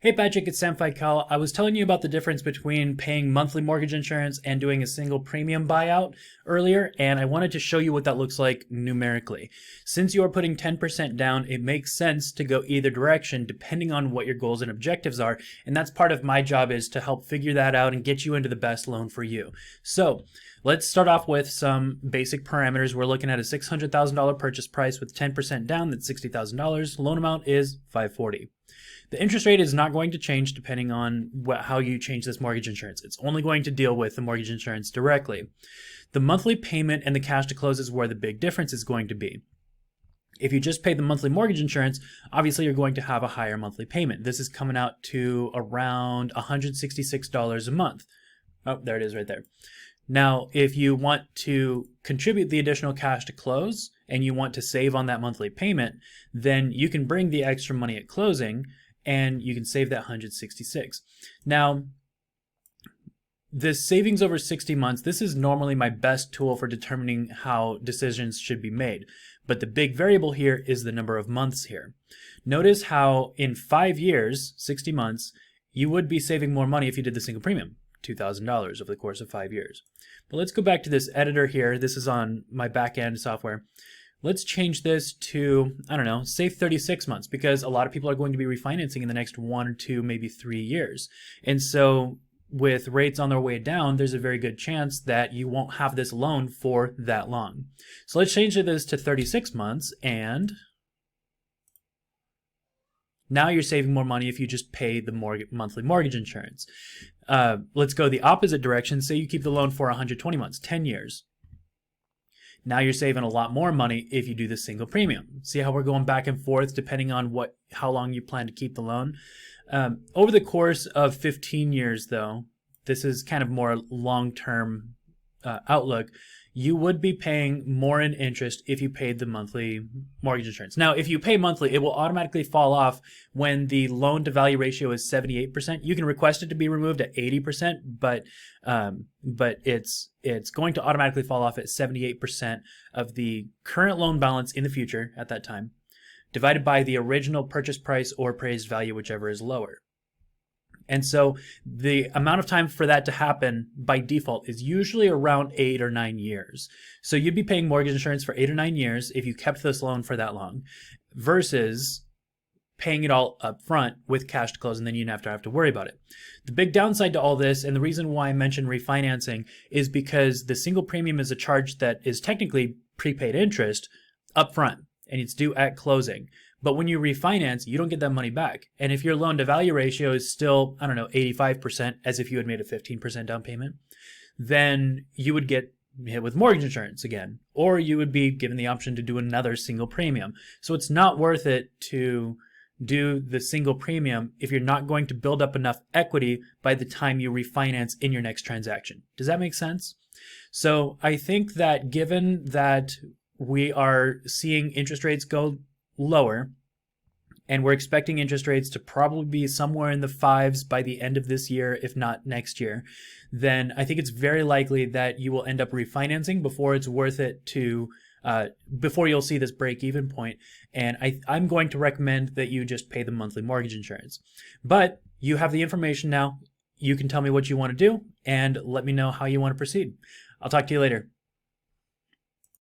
Hey Patrick, it's Sam Cal. I was telling you about the difference between paying monthly mortgage insurance and doing a single premium buyout earlier, and I wanted to show you what that looks like numerically. Since you are putting 10% down, it makes sense to go either direction depending on what your goals and objectives are, and that's part of my job, is to help figure that out and get you into the best loan for you. So let's start off with some basic parameters. We're looking at a $600,000 purchase price with 10% down, that's $60,000. Loan amount is $540,000. The interest rate is not going to change depending on how you change this mortgage insurance. It's only going to deal with the mortgage insurance directly. The monthly payment and the cash to close is where the big difference is going to be. If you just pay the monthly mortgage insurance, obviously you're going to have a higher monthly payment. This is coming out to around $166 a month. Oh, there it is right there. Now, if you want to contribute the additional cash to close and you want to save on that monthly payment, then you can bring the extra money at closing and you can save that $166. Now, this savings over 60 months, this is normally my best tool for determining how decisions should be made. But the big variable here is the number of months here. Notice how in 5 years, 60 months, you would be saving more money if you did the single premium, $2,000 over the course of 5 years. But let's go back to this editor here. This is on my back-end software. Let's change this to, I don't know, say 36 months, because a lot of people are going to be refinancing in the next 1 or 2, maybe 3 years. And so with rates on their way down, there's a very good chance that you won't have this loan for that long. So let's change this to 36 months, and now you're saving more money if you just pay the monthly mortgage insurance. Let's go the opposite direction. Say you keep the loan for 120 months, 10 years. Now you're saving a lot more money if you do the single premium. See how we're going back and forth depending on how long you plan to keep the loan? Over the course of 15 years, though, this is kind of more long-term outlook, you would be paying more in interest if you paid the monthly mortgage insurance. Now, if you pay monthly, it will automatically fall off when the loan-to-value ratio is 78%. You can request it to be removed at 80%, but it's going to automatically fall off at 78% of the current loan balance in the future at that time, divided by the original purchase price or appraised value, whichever is lower. And so the amount of time for that to happen by default is usually around 8 or 9 years. So you'd be paying mortgage insurance for 8 or 9 years if you kept this loan for that long, versus paying it all up front with cash to close, and then you don't have to worry about it. The big downside to all this, and the reason why I mentioned refinancing, is because the single premium is a charge that is technically prepaid interest up front, and it's due at closing. But when you refinance, you don't get that money back. And if your loan to value ratio is still, I don't know, 85%, as if you had made a 15% down payment, then you would get hit with mortgage insurance again, or you would be given the option to do another single premium. So it's not worth it to do the single premium if you're not going to build up enough equity by the time you refinance in your next transaction. Does that make sense? So I think that given that we are seeing interest rates go lower, and we're expecting interest rates to probably be somewhere in the 5s by the end of this year, if not next year, then I think it's very likely that you will end up refinancing before it's worth it to, before you'll see this break-even point. And I'm going to recommend that you just pay the monthly mortgage insurance. But you have the information now. You can tell me what you want to do and let me know how you want to proceed. I'll talk to you later.